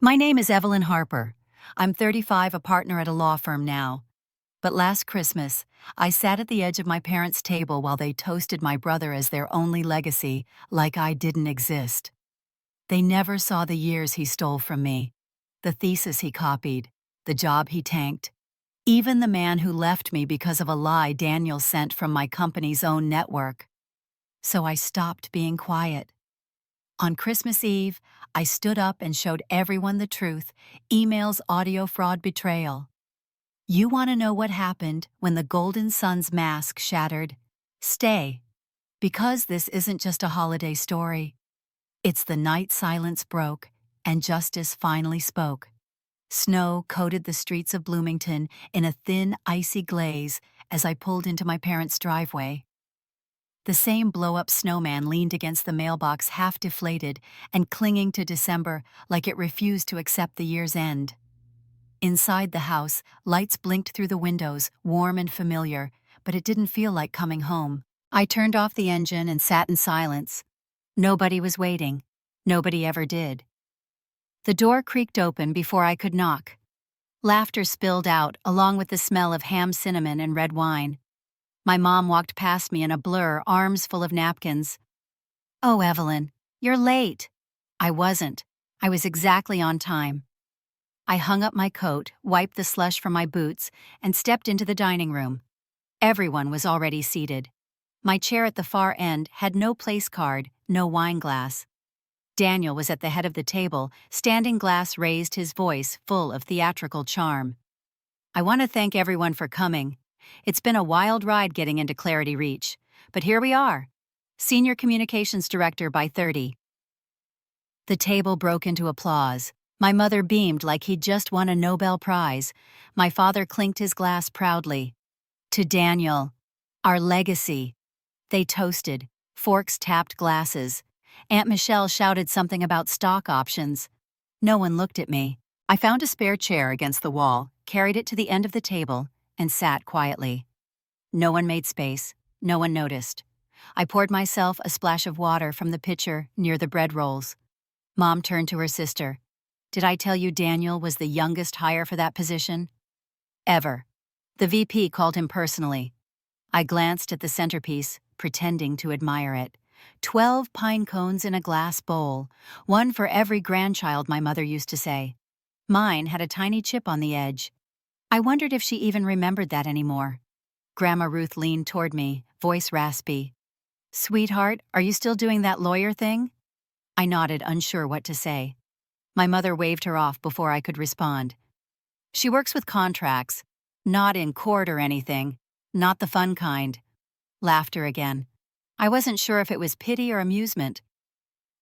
My name is Evelyn Harper. I'm 35, a partner at a law firm now. But last Christmas, I sat at the edge of my parents' table while they toasted my brother as their only legacy, like I didn't exist. They never saw the years he stole from me, the thesis he copied, the job he tanked, even the man who left me because of a lie Daniel sent from my company's own network. So I stopped being quiet. On Christmas Eve, I stood up and showed everyone the truth: emails, audio fraud, betrayal. You want to know what happened when the Golden Sun's mask shattered? Stay, because this isn't just a holiday story. It's the night silence broke and justice finally spoke. Snow coated the streets of Bloomington in a thin, icy glaze as I pulled into my parents' driveway. The same blow-up snowman leaned against the mailbox, half deflated and clinging to December like it refused to accept the year's end. Inside the house, lights blinked through the windows, warm and familiar, but it didn't feel like coming home. I turned off the engine and sat in silence. Nobody was waiting. Nobody ever did. The door creaked open before I could knock. Laughter spilled out, along with the smell of ham, cinnamon, and red wine. My mom walked past me in a blur, arms full of napkins. "Oh, Evelyn, you're late." I wasn't. I was exactly on time. I hung up my coat, wiped the slush from my boots, and stepped into the dining room. Everyone was already seated. My chair at the far end had no place card, no wine glass. Daniel was at the head of the table, standing glass raised, his voice full of theatrical charm. "I want to thank everyone for coming. It's been a wild ride getting into Clarity Reach, but here we are. Senior Communications Director by 30. The table broke into applause. My mother beamed like he'd just won a Nobel Prize. My father clinked his glass proudly. "To Daniel, our legacy." They toasted. Forks tapped glasses. Aunt Michelle shouted something about stock options. No one looked at me. I found a spare chair against the wall, carried it to the end of the table, and sat quietly. No one made space. No one noticed. I poured myself a splash of water from the pitcher near the bread rolls. Mom turned to her sister. "Did I tell you Daniel was the youngest hire for that position?" "Ever." The VP called him personally. I glanced at the centerpiece, pretending to admire it. 12 pine cones in a glass bowl, one for every grandchild, my mother used to say. Mine had a tiny chip on the edge. I wondered if she even remembered that anymore. Grandma Ruth leaned toward me, voice raspy. "Sweetheart, are you still doing that lawyer thing?" I nodded, unsure what to say. My mother waved her off before I could respond. "She works with contracts. Not in court or anything. Not the fun kind." Laughter again. I wasn't sure if it was pity or amusement.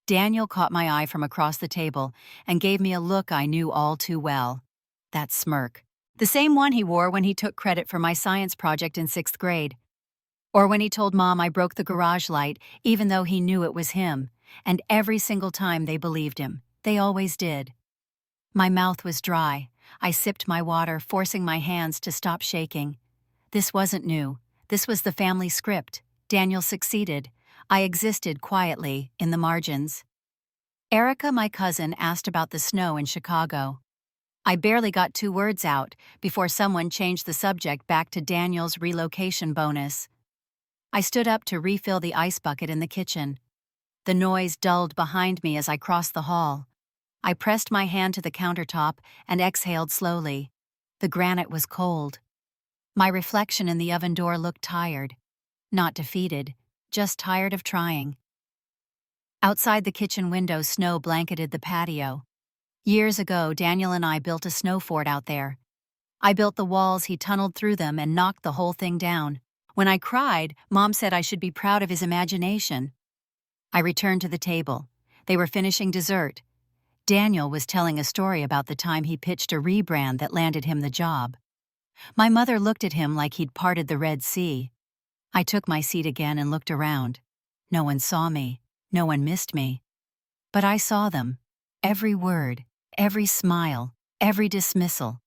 Daniel caught my eye from across the table and gave me a look I knew all too well. That smirk. The same one he wore when he took credit for my science project in 6th grade. Or when he told Mom I broke the garage light, even though he knew it was him. And every single time they believed him. They always did. My mouth was dry. I sipped my water, forcing my hands to stop shaking. This wasn't new. This was the family script. Daniel succeeded. I existed quietly, in the margins. Erica, my cousin, asked about the snow in Chicago. I barely got 2 words out before someone changed the subject back to Daniel's relocation bonus. I stood up to refill the ice bucket in the kitchen. The noise dulled behind me as I crossed the hall. I pressed my hand to the countertop and exhaled slowly. The granite was cold. My reflection in the oven door looked tired. Not defeated, just tired of trying. Outside the kitchen window, snow blanketed the patio. Years ago, Daniel and I built a snow fort out there. I built the walls, he tunneled through them and knocked the whole thing down. When I cried, Mom said I should be proud of his imagination. I returned to the table. They were finishing dessert. Daniel was telling a story about the time he pitched a rebrand that landed him the job. My mother looked at him like he'd parted the Red Sea. I took my seat again and looked around. No one saw me. No one missed me. But I saw them. Every word, every smile, every dismissal.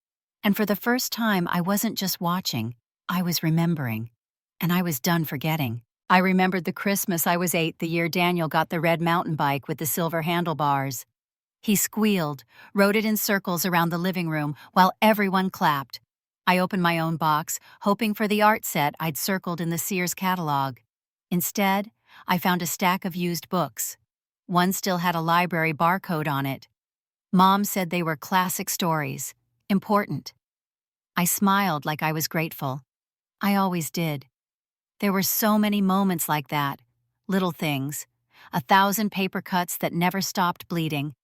And for the first time, I wasn't just watching. I was remembering. And I was done forgetting. I remembered the Christmas I was 8, the year Daniel got the red mountain bike with the silver handlebars. He squealed, wrote it in circles around the living room while everyone clapped. I opened my own box, hoping for the art set I'd circled in the Sears catalog. Instead, I found a stack of used books. One still had a library barcode on it. Mom said they were classic stories. Important. I smiled like I was grateful. I always did. There were so many moments like that. Little things. 1,000 paper cuts that never stopped bleeding.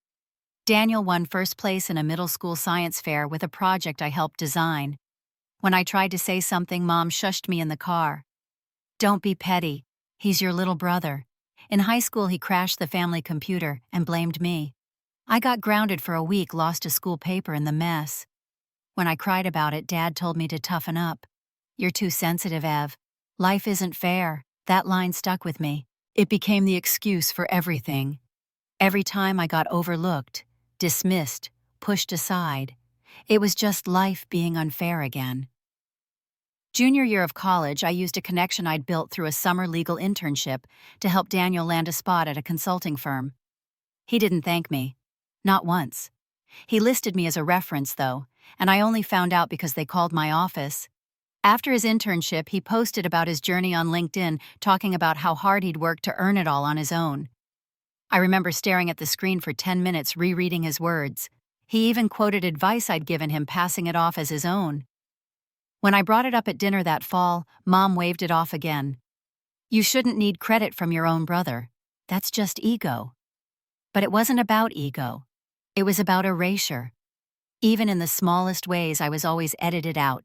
Daniel won first place in a middle school science fair with a project I helped design. When I tried to say something, Mom shushed me in the car. Don't be petty. He's your little brother. In high school, he crashed the family computer and blamed me. I got grounded for a week, lost a school paper in the mess. When I cried about it, Dad told me to toughen up. You're too sensitive, Ev. Life isn't fair. That line stuck with me. It became the excuse for everything. Every time I got overlooked, dismissed, pushed aside, it was just life being unfair again. Junior year of college, I used a connection I'd built through a summer legal internship to help Daniel land a spot at a consulting firm. He didn't thank me. Not once. He listed me as a reference, though, and I only found out because they called my office. After his internship, he posted about his journey on LinkedIn, talking about how hard he'd worked to earn it all on his own. I remember staring at the screen for 10 minutes rereading his words. He even quoted advice I'd given him, passing it off as his own. When I brought it up at dinner that fall, Mom waved it off again. You shouldn't need credit from your own brother. That's just ego. But it wasn't about ego. It was about erasure. Even in the smallest ways, I was always edited out.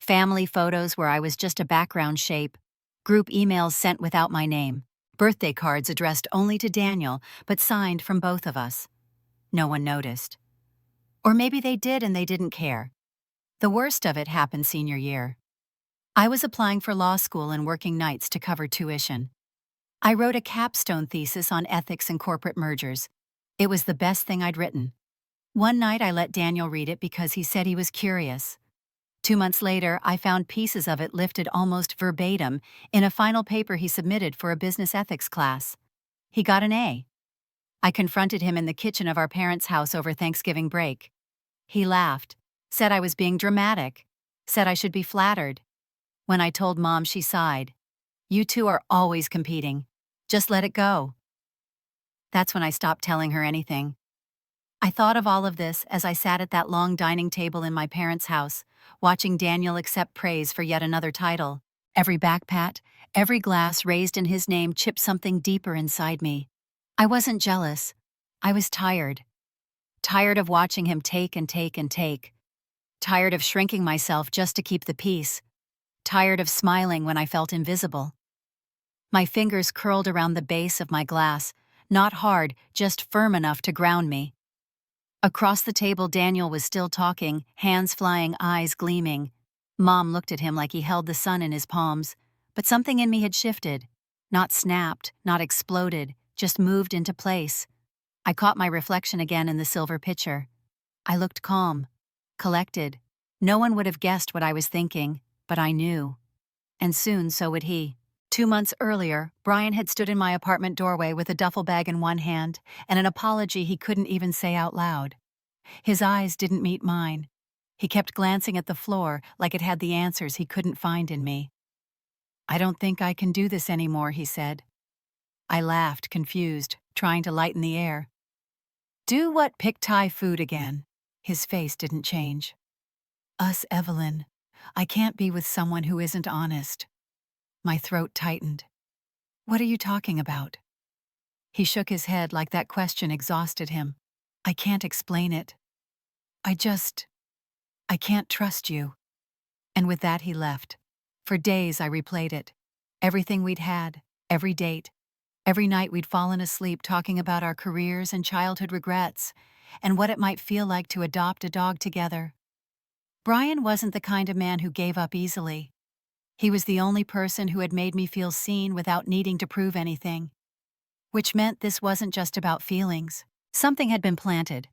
Family photos where I was just a background shape. Group emails sent without my name. Birthday cards addressed only to Daniel, but signed from both of us. No one noticed. Or maybe they did and they didn't care. The worst of it happened senior year. I was applying for law school and working nights to cover tuition. I wrote a capstone thesis on ethics and corporate mergers. It was the best thing I'd written. One night I let Daniel read it because he said he was curious. 2 months later, I found pieces of it lifted almost verbatim in a final paper he submitted for a business ethics class. He got an A. I confronted him in the kitchen of our parents' house over Thanksgiving break. He laughed, said I was being dramatic, said I should be flattered. When I told Mom, she sighed. You two are always competing. Just let it go. That's when I stopped telling her anything. I thought of all of this as I sat at that long dining table in my parents' house, watching Daniel accept praise for yet another title. Every back pat, every glass raised in his name chipped something deeper inside me. I wasn't jealous. I was tired. Tired of watching him take and take and take. Tired of shrinking myself just to keep the peace. Tired of smiling when I felt invisible. My fingers curled around the base of my glass, not hard, just firm enough to ground me. Across the table, Daniel was still talking, hands flying, eyes gleaming. Mom looked at him like he held the sun in his palms, but something in me had shifted. Not snapped, not exploded, just moved into place. I caught my reflection again in the silver pitcher. I looked calm, collected. No one would have guessed what I was thinking, but I knew. And soon so would he. 2 months earlier, Brian had stood in my apartment doorway with a duffel bag in one hand and an apology he couldn't even say out loud. His eyes didn't meet mine. He kept glancing at the floor like it had the answers he couldn't find in me. I don't think I can do this anymore, he said. I laughed, confused, trying to lighten the air. Do what? Pick Thai food again. His face didn't change. Us, Evelyn. I can't be with someone who isn't honest. My throat tightened. What are you talking about? He shook his head like that question exhausted him. I can't explain it. I can't trust you. And with that he left. For days I replayed it. Everything we'd had, every date. Every night we'd fallen asleep talking about our careers and childhood regrets, and what it might feel like to adopt a dog together. Brian wasn't the kind of man who gave up easily. He was the only person who had made me feel seen without needing to prove anything. Which meant this wasn't just about feelings. Something had been planted.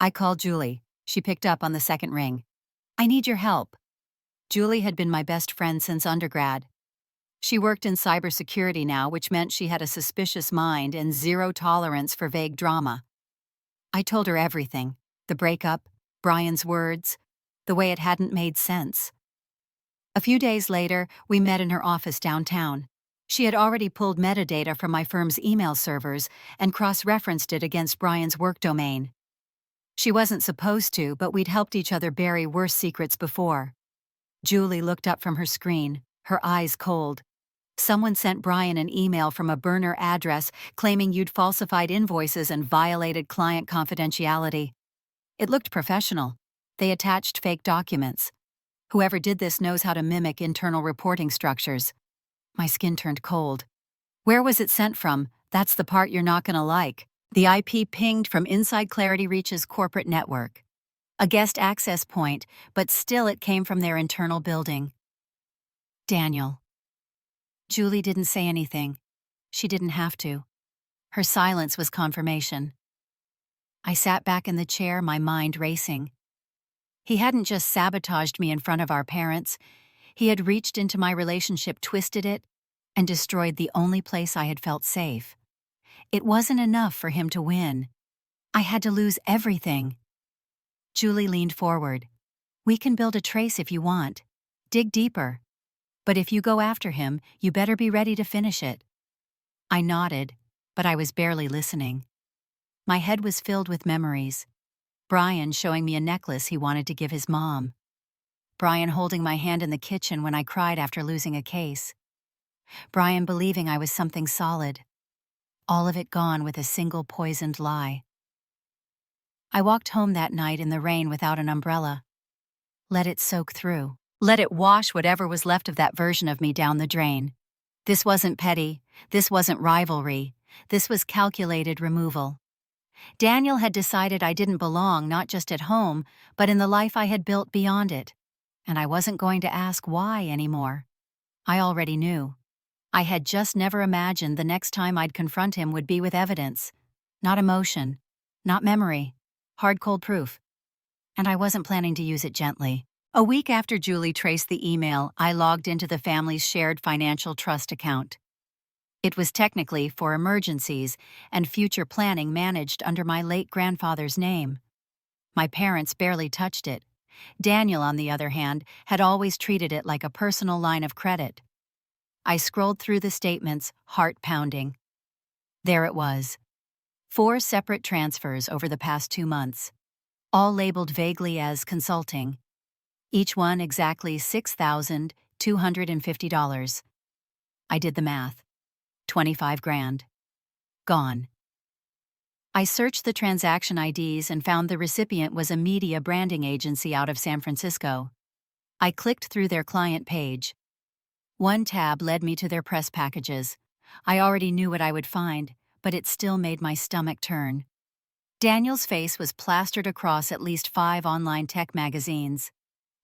I called Julie. She picked up on the second ring. I need your help. Julie had been my best friend since undergrad. She worked in cybersecurity now, which meant she had a suspicious mind and zero tolerance for vague drama. I told her everything: the breakup, Brian's words, the way it hadn't made sense. A few days later, we met in her office downtown. She had already pulled metadata from my firm's email servers and cross-referenced it against Brian's work domain. She wasn't supposed to, but we'd helped each other bury worse secrets before. Julie looked up from her screen, her eyes cold. Someone sent Brian an email from a burner address claiming you'd falsified invoices and violated client confidentiality. It looked professional. They attached fake documents. Whoever did this knows how to mimic internal reporting structures. My skin turned cold. Where was it sent from? That's the part you're not gonna like. The IP pinged from inside Clarity Reach's corporate network. A guest access point, but still it came from their internal building. Daniel. Julie didn't say anything. She didn't have to. Her silence was confirmation. I sat back in the chair, my mind racing. He hadn't just sabotaged me in front of our parents. He had reached into my relationship, twisted it, and destroyed the only place I had felt safe. It wasn't enough for him to win. I had to lose everything. Julie leaned forward. We can build a trace if you want. Dig deeper. But if you go after him, you better be ready to finish it. I nodded, but I was barely listening. My head was filled with memories. Brian showing me a necklace he wanted to give his mom. Brian holding my hand in the kitchen when I cried after losing a case. Brian believing I was something solid. All of it gone with a single poisoned lie. I walked home that night in the rain without an umbrella. Let it soak through. Let it wash whatever was left of that version of me down the drain. This wasn't petty. This wasn't rivalry. This was calculated removal. Daniel had decided I didn't belong not just at home, but in the life I had built beyond it. And I wasn't going to ask why anymore. I already knew. I had just never imagined the next time I'd confront him would be with evidence. Not emotion. Not memory. Hard cold proof. And I wasn't planning to use it gently. A week after Julie traced the email, I logged into the family's shared financial trust account. It was technically for emergencies and future planning managed under my late grandfather's name. My parents barely touched it. Daniel, on the other hand, had always treated it like a personal line of credit. I scrolled through the statements, heart pounding. There it was. 4 separate transfers over the past 2 months, all labeled vaguely as consulting. Each one exactly $6,250. I did the math. 25 grand. Gone. I searched the transaction IDs and found the recipient was a media branding agency out of San Francisco. I clicked through their client page. One tab led me to their press packages. I already knew what I would find, but it still made my stomach turn. Daniel's face was plastered across at least 5 online tech magazines.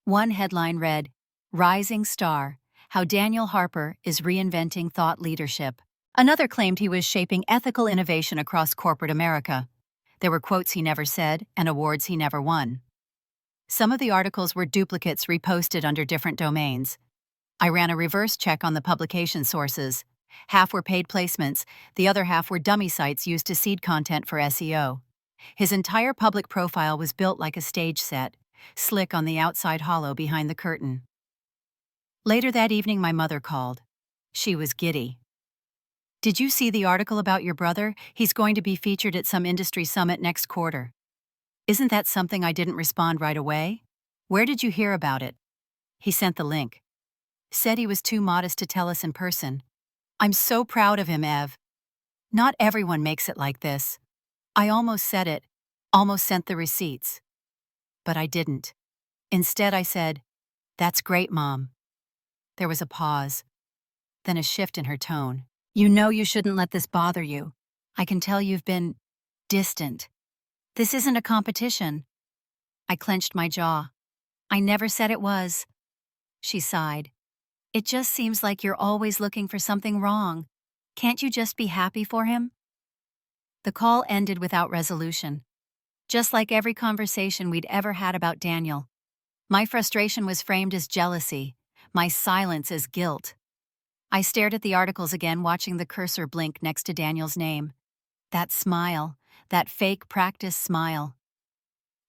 One headline read, "Rising Star, How Daniel Harper is Reinventing Thought Leadership." Another claimed he was shaping ethical innovation across corporate America. There were quotes he never said and awards he never won. Some of the articles were duplicates reposted under different domains. I ran a reverse check on the publication sources. Half were paid placements, the other half were dummy sites used to seed content for SEO. His entire public profile was built like a stage set, slick on the outside, hollow behind the curtain. Later that evening, my mother called. She was giddy. "Did you see the article about your brother? He's going to be featured at some industry summit next quarter." "Isn't that something?" I didn't respond right away. "Where did you hear about it?" He sent the link. Said he was too modest to tell us in person. "I'm so proud of him, Ev. Not everyone makes it like this." I almost said it, almost sent the receipts. But I didn't. Instead, I said, "That's great, Mom." There was a pause, then a shift in her tone. "You know you shouldn't let this bother you. I can tell you've been distant. This isn't a competition." I clenched my jaw. "I never said it was." She sighed. "It just seems like you're always looking for something wrong. Can't you just be happy for him?" The call ended without resolution. Just like every conversation we'd ever had about Daniel. My frustration was framed as jealousy, my silence as guilt. I stared at the articles again, watching the cursor blink next to Daniel's name. That smile, that fake practice smile.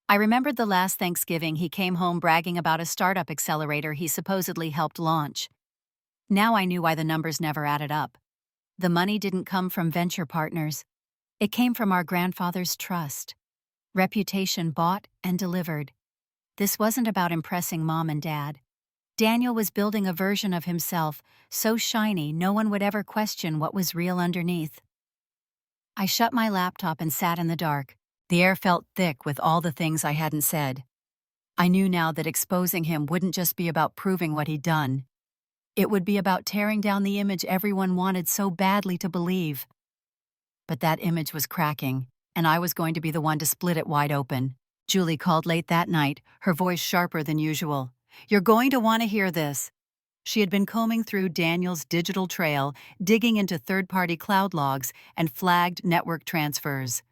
I remembered the last Thanksgiving he came home bragging about a startup accelerator he supposedly helped launch. Now I knew why the numbers never added up. The money didn't come from venture partners. It came from our grandfather's trust. Reputation bought and delivered. This wasn't about impressing mom and dad. Daniel was building a version of himself so shiny no one would ever question what was real underneath. I shut my laptop and sat in the dark. The air felt thick with all the things I hadn't said. I knew now that exposing him wouldn't just be about proving what he'd done. It would be about tearing down the image everyone wanted so badly to believe. But that image was cracking, and I was going to be the one to split it wide open. Julie called late that night, her voice sharper than usual. "You're going to want to hear this." She had been combing through Daniel's digital trail, digging into third-party cloud logs and flagged network transfers.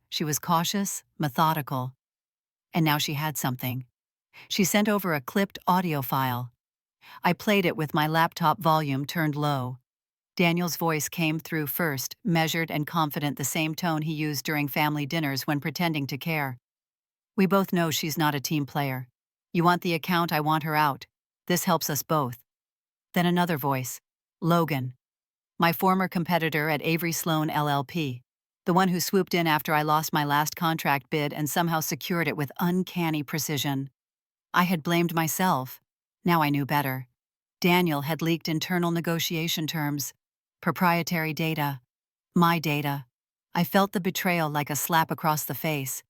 She was cautious, methodical. And now she had something. She sent over a clipped audio file. I played it with my laptop volume turned low. Daniel's voice came through first, measured and confident, the same tone he used during family dinners when pretending to care. "We both know she's not a team player. You want the account, I want her out. This helps us both." Then another voice. Logan. My former competitor at Avery Sloan LLP. The one who swooped in after I lost my last contract bid and somehow secured it with uncanny precision. I had blamed myself. Now I knew better. Daniel had leaked internal negotiation terms. Proprietary data. My data. I felt the betrayal like a slap across the face.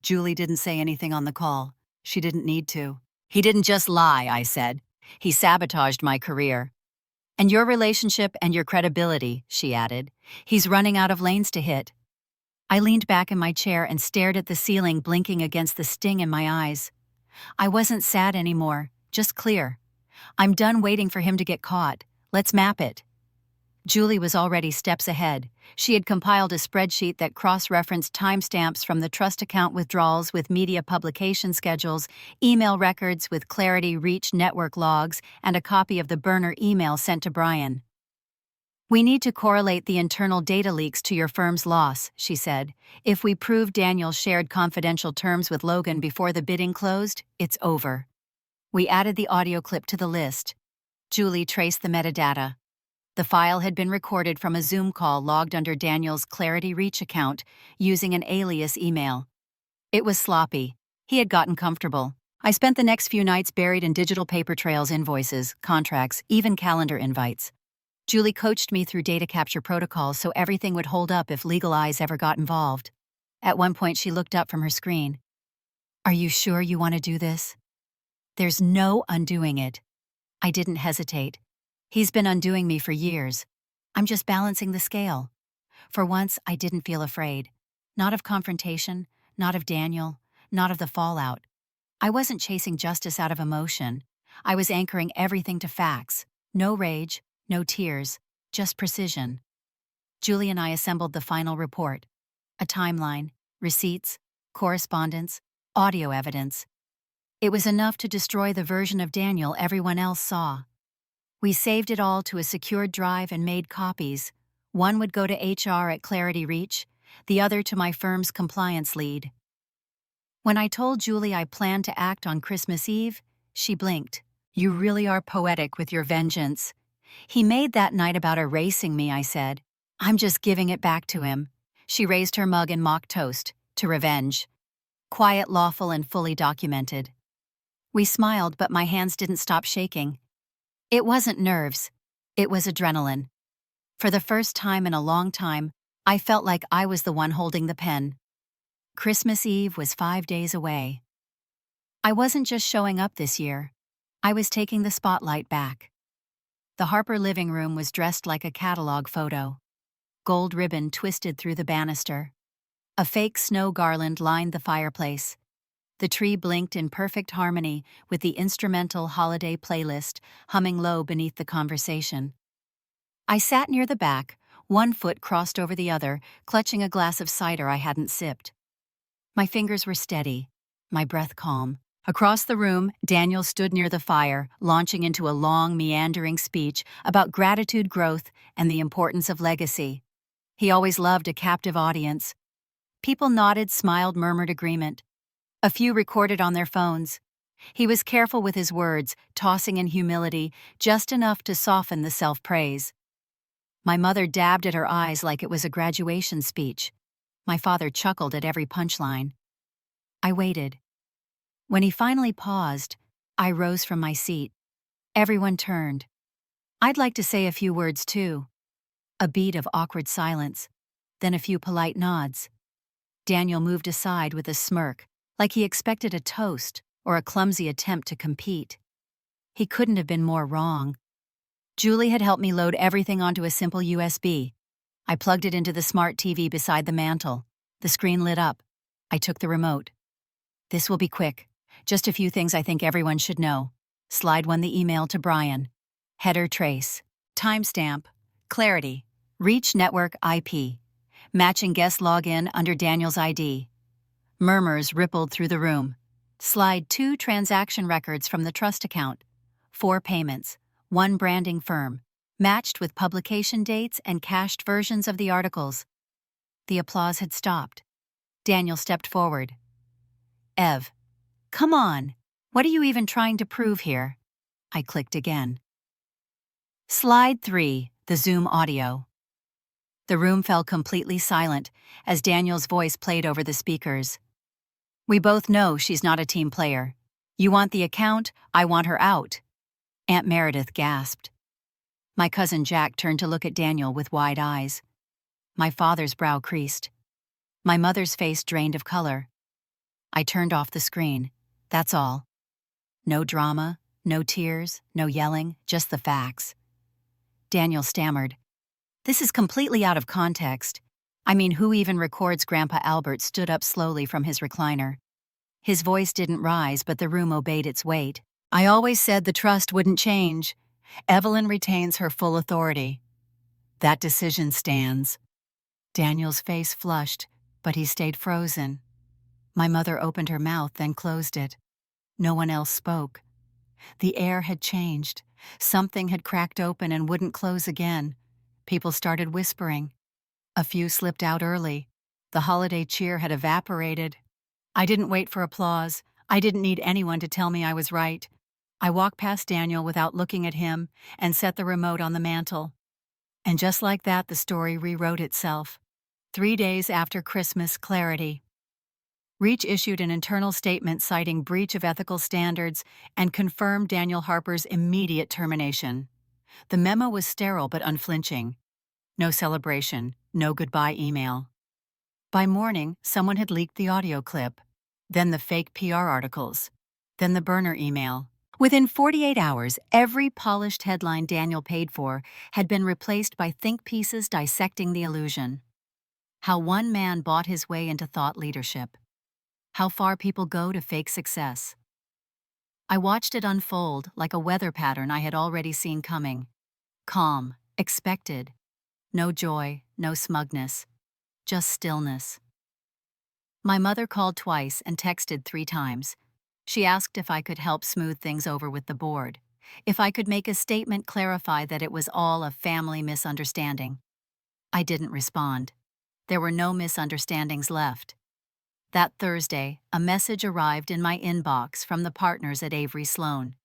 Julie didn't say anything on the call. She didn't need to. "He didn't just lie," I said. "He sabotaged my career. And your relationship and your credibility," she added. "He's running out of lanes to hit." I leaned back in my chair and stared at the ceiling, blinking against the sting in my eyes. I wasn't sad anymore, just clear. I'm done waiting for him to get caught. Let's map it. Julie was already steps ahead. She had compiled a spreadsheet that cross-referenced timestamps from the trust account withdrawals with media publication schedules, email records with Clarity Reach network logs, and a copy of the burner email sent to Brian. "We need to correlate the internal data leaks to your firm's loss," she said. "If we prove Daniel shared confidential terms with Logan before the bidding closed, it's over." We added the audio clip to the list. Julie traced the metadata. The file had been recorded from a Zoom call logged under Daniel's Clarity Reach account using an alias email. It was sloppy. He had gotten comfortable. I spent the next few nights buried in digital paper trails, invoices, contracts, even calendar invites. Julie coached me through data capture protocols so everything would hold up if legal eyes ever got involved. At one point, she looked up from her screen. "Are you sure you want to do this?" "There's no undoing it." I didn't hesitate. He's been undoing me for years. I'm just balancing the scale. For once, I didn't feel afraid. Not of confrontation, not of Daniel, not of the fallout. I wasn't chasing justice out of emotion. I was anchoring everything to facts. No rage, no tears, just precision. Julie and I assembled the final report. A timeline, receipts, correspondence, audio evidence. It was enough to destroy the version of Daniel everyone else saw. We saved it all to a secured drive and made copies. One would go to HR at Clarity Reach, the other to my firm's compliance lead. When I told Julie I planned to act on Christmas Eve, she blinked. "You really are poetic with your vengeance." "He made that night about erasing me," I said. "I'm just giving it back to him." She raised her mug in mock toast, to revenge. Quiet, lawful, and fully documented. We smiled, but my hands didn't stop shaking. It wasn't nerves. It was adrenaline. For the first time in a long time, I felt like I was the one holding the pen. Christmas Eve was 5 days away. I wasn't just showing up this year. I was taking the spotlight back. The Harper living room was dressed like a catalog photo. Gold ribbon twisted through the banister. A fake snow garland lined the fireplace. The tree blinked in perfect harmony with the instrumental holiday playlist humming low beneath the conversation. I sat near the back, one foot crossed over the other, clutching a glass of cider I hadn't sipped. My fingers were steady, my breath calm. Across the room, Daniel stood near the fire, launching into a long, meandering speech about gratitude, growth, and the importance of legacy. He always loved a captive audience. People nodded, smiled, murmured agreement. A few recorded on their phones. He was careful with his words, tossing in humility, just enough to soften the self-praise. My mother dabbed at her eyes like it was a graduation speech. My father chuckled at every punchline. I waited. When he finally paused, I rose from my seat. Everyone turned. I'd like to say a few words too. A beat of awkward silence, then a few polite nods. Daniel moved aside with a smirk, like he expected a toast or a clumsy attempt to compete. He couldn't have been more wrong. Julie had helped me load everything onto a simple USB. I plugged it into the smart TV beside the mantel. The screen lit up. I took the remote. This will be quick. Just a few things I think everyone should know. Slide 1 the email to Brian. Header trace. Timestamp. Clarity. Reach network IP. Matching guest login under Daniel's ID. Murmurs rippled through the room. Slide 2 transaction records from the trust account. 4 payments. 1 branding firm. Matched with publication dates and cached versions of the articles. The applause had stopped. Daniel stepped forward. Ev. Come on. What are you even trying to prove here? I clicked again. Slide 3, the Zoom audio. The room fell completely silent as Daniel's voice played over the speakers. We both know she's not a team player. You want the account, I want her out. Aunt Meredith gasped. My cousin Jack turned to look at Daniel with wide eyes. My father's brow creased. My mother's face drained of color. I turned off the screen. That's all. No drama, no tears, no yelling, just the facts. Daniel stammered. This is completely out of context. I mean, who even records Grandpa Albert stood up slowly from his recliner. His voice didn't rise, but the room obeyed its weight. I always said the trust wouldn't change. Evelyn retains her full authority. That decision stands. Daniel's face flushed, but he stayed frozen. My mother opened her mouth, then closed it. No one else spoke. The air had changed. Something had cracked open and wouldn't close again. People started whispering. A few slipped out early. The holiday cheer had evaporated. I didn't wait for applause. I didn't need anyone to tell me I was right. I walked past Daniel without looking at him and set the remote on the mantel. And just like that, the story rewrote itself. 3 days after Christmas, clarity. Reach issued an internal statement citing breach of ethical standards and confirmed Daniel Harper's immediate termination. The memo was sterile but unflinching. No celebration, no goodbye email. By morning, someone had leaked the audio clip, then the fake PR articles, then the burner email. Within 48 hours, every polished headline Daniel paid for had been replaced by think pieces dissecting the illusion. How one man bought his way into thought leadership. How far people go to fake success. I watched it unfold like a weather pattern I had already seen coming. Calm, expected. No joy, no smugness. Just stillness. My mother called twice and texted 3 times. She asked if I could help smooth things over with the board, if I could make a statement clarify that it was all a family misunderstanding. I didn't respond. There were no misunderstandings left. That Thursday, a message arrived in my inbox from the partners at Avery Sloan.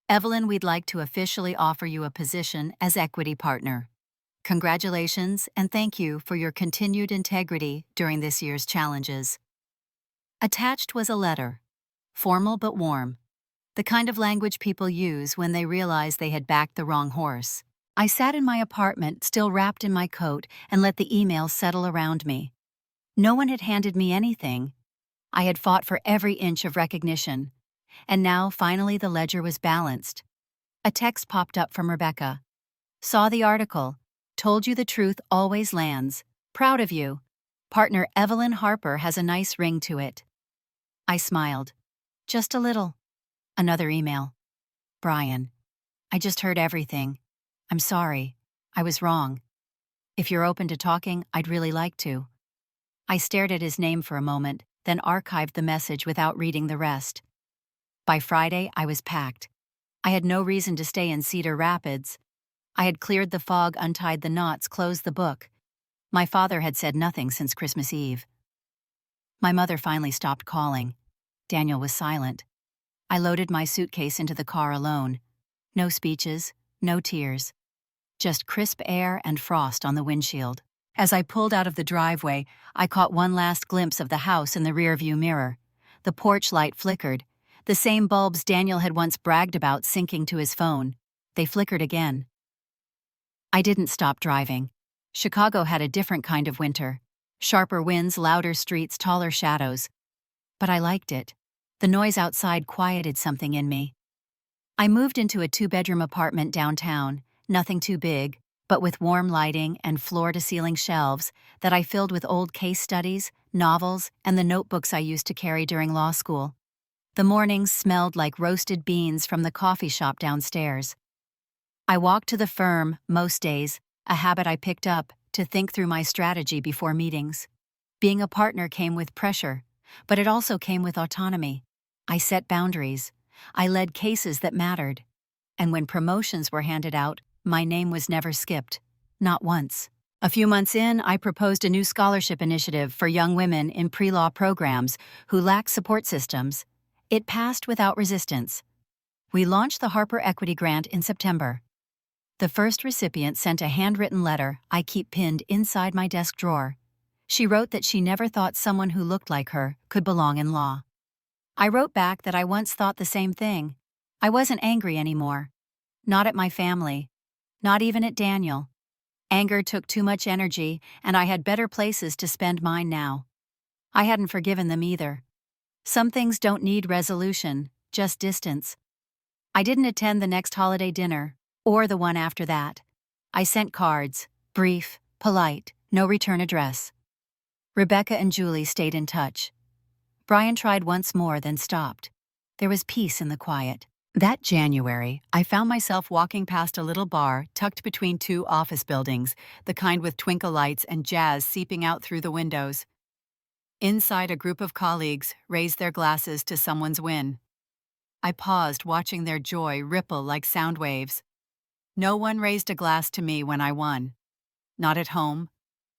Evelyn, we'd like to officially offer you a position as equity partner. Congratulations and thank you for your continued integrity during this year's challenges. Attached was a letter, formal but warm, the kind of language people use when they realize they had backed the wrong horse. I sat in my apartment, still wrapped in my coat, and let the email settle around me. No one had handed me anything. I had fought for every inch of recognition. And now, finally, the ledger was balanced. A text popped up from Rebecca. Saw the article. Told you the truth always lands. Proud of you. Partner Evelyn Harper has a nice ring to it. I smiled. Just a little. Another email. Brian. I just heard everything. I'm sorry. I was wrong. If you're open to talking, I'd really like to. I stared at his name for a moment, then archived the message without reading the rest. By Friday, I was packed. I had no reason to stay in Cedar Rapids. I had cleared the fog, untied the knots, closed the book. My father had said nothing since Christmas Eve. My mother finally stopped calling. Daniel was silent. I loaded my suitcase into the car alone. No speeches, no tears. Just crisp air and frost on the windshield. As I pulled out of the driveway, I caught one last glimpse of the house in the rearview mirror. The porch light flickered, the same bulbs Daniel had once bragged about syncing to his phone. They flickered again. I didn't stop driving. Chicago had a different kind of winter. Sharper winds, louder streets, taller shadows. But I liked it. The noise outside quieted something in me. I moved into a 2-bedroom apartment downtown, nothing too big, but with warm lighting and floor-to-ceiling shelves that I filled with old case studies, novels, and the notebooks I used to carry during law school. The mornings smelled like roasted beans from the coffee shop downstairs. I walked to the firm most days, a habit I picked up to think through my strategy before meetings. Being a partner came with pressure, but it also came with autonomy. I set boundaries. I led cases that mattered. And when promotions were handed out, my name was never skipped. Not once. A few months in, I proposed a new scholarship initiative for young women in pre-law programs who lack support systems. It passed without resistance. We launched the Harper Equity Grant in September. The first recipient sent a handwritten letter I keep pinned inside my desk drawer. She wrote that she never thought someone who looked like her could belong in law. I wrote back that I once thought the same thing. I wasn't angry anymore. Not at my family. Not even at Daniel. Anger took too much energy, and I had better places to spend mine now. I hadn't forgiven them either. Some things don't need resolution, just distance. I didn't attend the next holiday dinner, or the one after that. I sent cards, brief, polite, no return address. Rebecca and Julie stayed in touch. Brian tried once more, then stopped. There was peace in the quiet. That January, I found myself walking past a little bar tucked between 2 office buildings, the kind with twinkle lights and jazz seeping out through the windows. Inside, a group of colleagues raised their glasses to someone's win. I paused, watching their joy ripple like sound waves. No one raised a glass to me when I won. Not at home.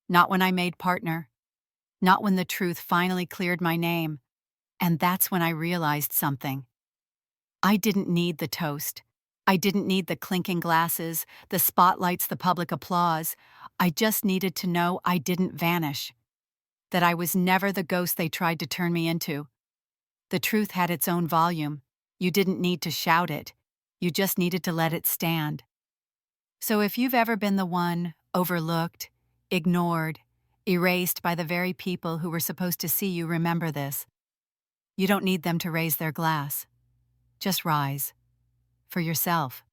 Not when I made partner. Not when the truth finally cleared my name. And that's when I realized something. I didn't need the toast. I didn't need the clinking glasses, the spotlights, the public applause. I just needed to know I didn't vanish. That I was never the ghost they tried to turn me into. The truth had its own volume. You didn't need to shout it. You just needed to let it stand. So if you've ever been the one overlooked, ignored, erased by the very people who were supposed to see you, remember this. You don't need them to raise their glass. Just rise. For yourself.